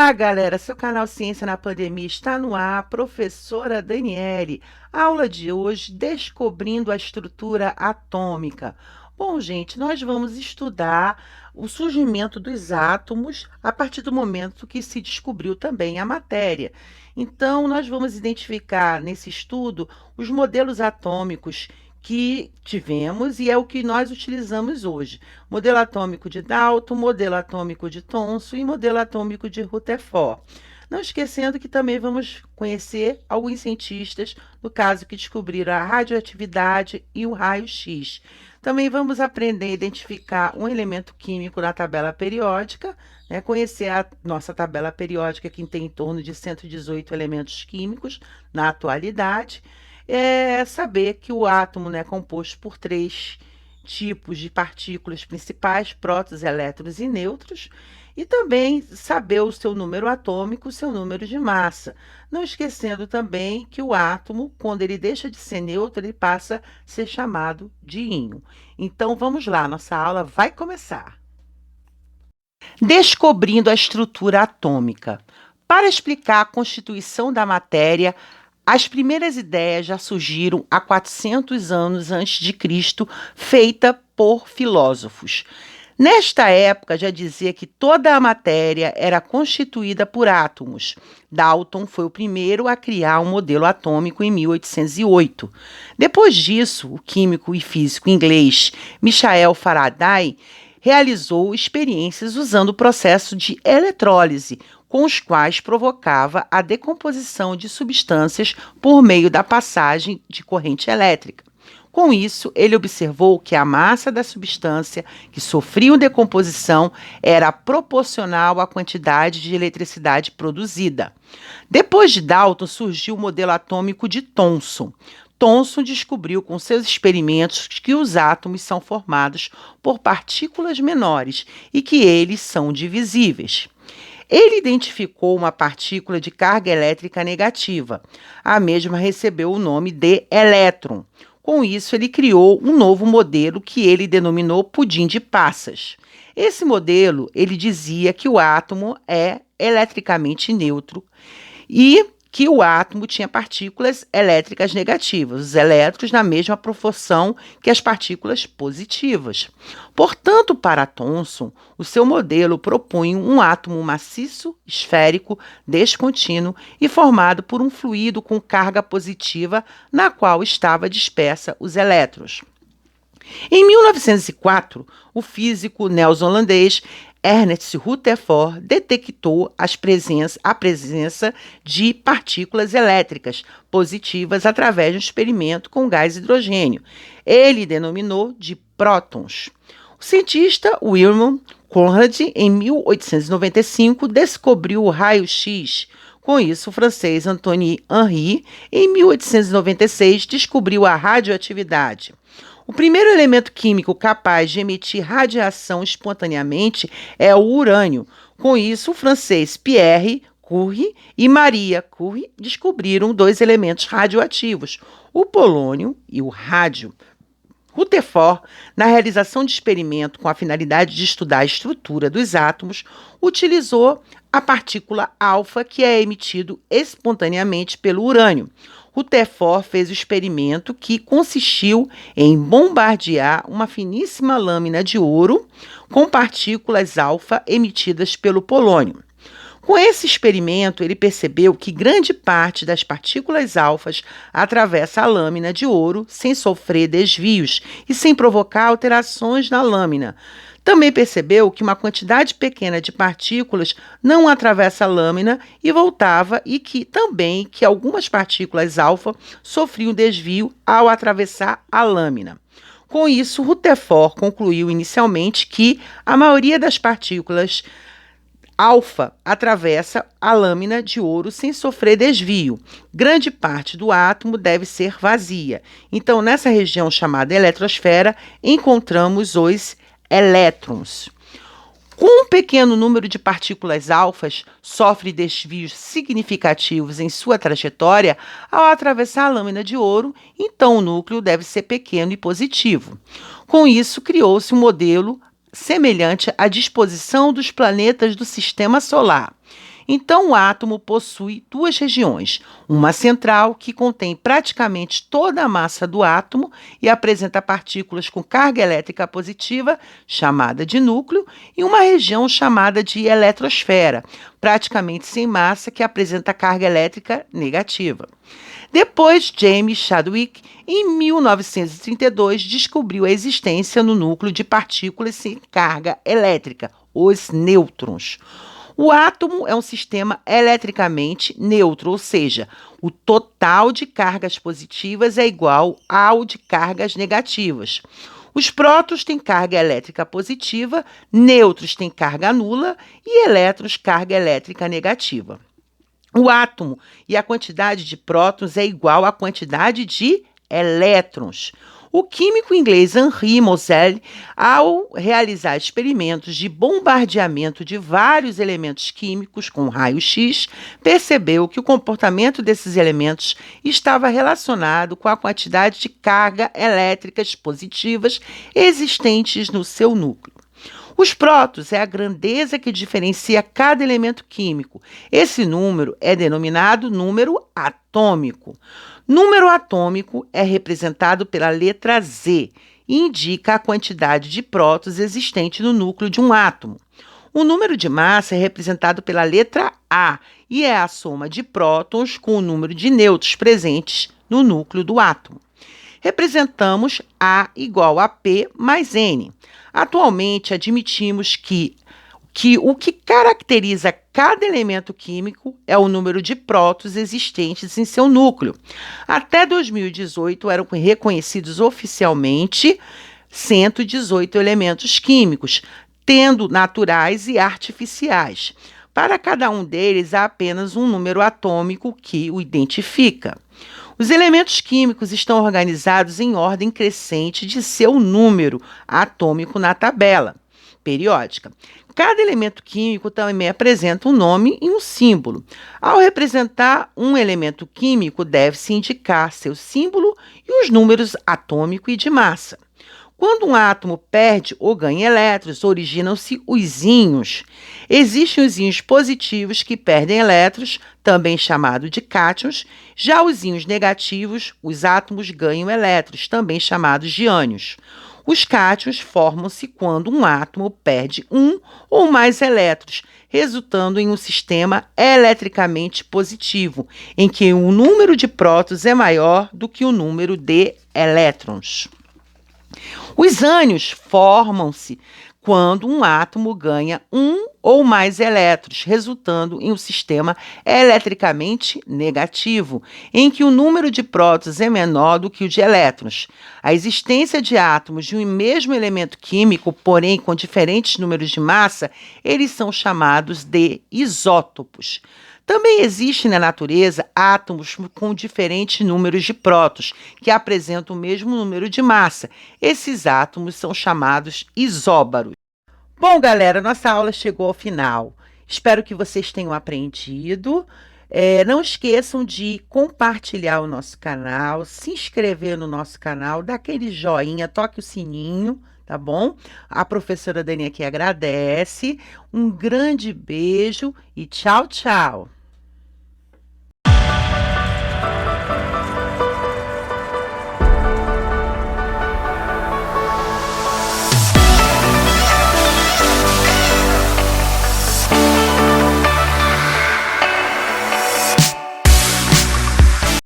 Olá, galera! Seu canal Ciência na Pandemia está no ar. Professora Daniele. Aula de hoje, descobrindo a estrutura atômica. Bom, gente, nós vamos estudar o surgimento dos átomos a partir do momento que se descobriu também a matéria. Então, nós vamos identificar nesse estudo os modelos atômicos que tivemos e é o que nós utilizamos hoje. Modelo atômico de Dalton, modelo atômico de Thomson e modelo atômico de Rutherford. Não esquecendo que também vamos conhecer alguns cientistas, no caso, que descobriram a radioatividade e o raio-x. Também vamos aprender a identificar um elemento químico na tabela periódica, né? Conhecer a nossa tabela periódica, que tem em torno de 118 elementos químicos na atualidade. Saber que o átomo, né, é composto por três tipos de partículas principais, prótons, elétrons e nêutrons, e também saber o seu número atômico, o seu número de massa. Não esquecendo também que o átomo, quando ele deixa de ser neutro, ele passa a ser chamado de íon. Então vamos lá, nossa aula vai começar. Descobrindo a estrutura atômica. Para explicar a constituição da matéria, as primeiras ideias já surgiram há 400 anos antes de Cristo, feita por filósofos. Nesta época já dizia que toda a matéria era constituída por átomos. Dalton foi o primeiro a criar um modelo atômico em 1808. Depois disso, o químico e físico inglês Michael Faraday realizou experiências usando o processo de eletrólise, com os quais provocava a decomposição de substâncias por meio da passagem de corrente elétrica. Com isso, ele observou que a massa da substância que sofria decomposição era proporcional à quantidade de eletricidade produzida. Depois de Dalton, surgiu o modelo atômico de Thomson. Thomson descobriu com seus experimentos que os átomos são formados por partículas menores e que eles são divisíveis. Ele identificou uma partícula de carga elétrica negativa. A mesma recebeu o nome de elétron. Com isso, ele criou um novo modelo que ele denominou pudim de passas. Esse modelo, ele dizia que o átomo é eletricamente neutro e que o átomo tinha partículas elétricas negativas, os elétrons na mesma proporção que as partículas positivas. Portanto, para Thomson, o seu modelo propunha um átomo maciço, esférico, descontínuo e formado por um fluido com carga positiva na qual estava dispersa os elétrons. Em 1904, o físico neozelandês Ernest Rutherford detectou a presença de partículas elétricas positivas através de um experimento com gás hidrogênio. Ele denominou de prótons. O cientista Wilhelm Conrad, em 1895, descobriu o raio-x. Com isso, o francês Antoine Henry, em 1896, descobriu a radioatividade. O primeiro elemento químico capaz de emitir radiação espontaneamente é o urânio. Com isso, o francês Pierre Curie e Maria Curie descobriram dois elementos radioativos, o polônio e o rádio. Rutherford, na realização de experimento com a finalidade de estudar a estrutura dos átomos, utilizou a partícula alfa, que é emitido espontaneamente pelo urânio. Rutherford fez o experimento que consistiu em bombardear uma finíssima lâmina de ouro com partículas alfa emitidas pelo polônio. Com esse experimento, ele percebeu que grande parte das partículas alfas atravessa a lâmina de ouro sem sofrer desvios e sem provocar alterações na lâmina. Também percebeu que uma quantidade pequena de partículas não atravessa a lâmina e voltava e que algumas partículas alfa sofriam desvio ao atravessar a lâmina. Com isso, Rutherford concluiu inicialmente que a maioria das partículas alfa atravessa a lâmina de ouro sem sofrer desvio. Grande parte do átomo deve ser vazia. Então, nessa região chamada eletrosfera, encontramos os elétrons. Com um pequeno número de partículas alfas, sofre desvios significativos em sua trajetória ao atravessar a lâmina de ouro, então o núcleo deve ser pequeno e positivo. Com isso, criou-se um modelo semelhante à disposição dos planetas do Sistema Solar. Então, o átomo possui duas regiões, uma central, que contém praticamente toda a massa do átomo e apresenta partículas com carga elétrica positiva, chamada de núcleo, e uma região chamada de eletrosfera, praticamente sem massa, que apresenta carga elétrica negativa. Depois, James Chadwick, em 1932, descobriu a existência no núcleo de partículas sem carga elétrica, os nêutrons. O átomo é um sistema eletricamente neutro, ou seja, o total de cargas positivas é igual ao de cargas negativas. Os prótons têm carga elétrica positiva, nêutrons têm carga nula e elétrons carga elétrica negativa. O átomo e a quantidade de prótons é igual à quantidade de elétrons. O químico inglês Henri Moseley, ao realizar experimentos de bombardeamento de vários elementos químicos com raio-x, percebeu que o comportamento desses elementos estava relacionado com a quantidade de carga elétricas positivas existentes no seu núcleo. Os prótons é a grandeza que diferencia cada elemento químico. Esse número é denominado número atômico. Número atômico é representado pela letra Z e indica a quantidade de prótons existente no núcleo de um átomo. O número de massa é representado pela letra A e é a soma de prótons com o número de nêutrons presentes no núcleo do átomo. Representamos A igual a P mais N. Atualmente, admitimos que o que caracteriza cada elemento químico é o número de prótons existentes em seu núcleo. Até 2018, eram reconhecidos oficialmente 118 elementos químicos, tendo naturais e artificiais. Para cada um deles, há apenas um número atômico que o identifica. Os elementos químicos estão organizados em ordem crescente de seu número atômico na tabela periódica. Cada elemento químico também apresenta um nome e um símbolo. Ao representar um elemento químico, deve-se indicar seu símbolo e os números atômico e de massa. Quando um átomo perde ou ganha elétrons, originam-se os íons. Existem os íons positivos que perdem elétrons, também chamado de cátions. Já os íons negativos, os átomos ganham elétrons, também chamados de ânions. Os cátions formam-se quando um átomo perde um ou mais elétrons, resultando em um sistema eletricamente positivo, em que o número de prótons é maior do que o número de elétrons. Os ânions formam-se quando um átomo ganha um ou mais elétrons, resultando em um sistema eletricamente negativo, em que o número de prótons é menor do que o de elétrons. A existência de átomos de um mesmo elemento químico, porém com diferentes números de massa, eles são chamados de isótopos. Também existem na natureza átomos com diferentes números de prótons, que apresentam o mesmo número de massa. Esses átomos são chamados isóbaros. Bom, galera, nossa aula chegou ao final. Espero que vocês tenham aprendido. Não esqueçam de compartilhar o nosso canal, se inscrever no nosso canal, dar aquele joinha, toque o sininho, tá bom? A professora Dani aqui agradece. Um grande beijo e tchau, tchau!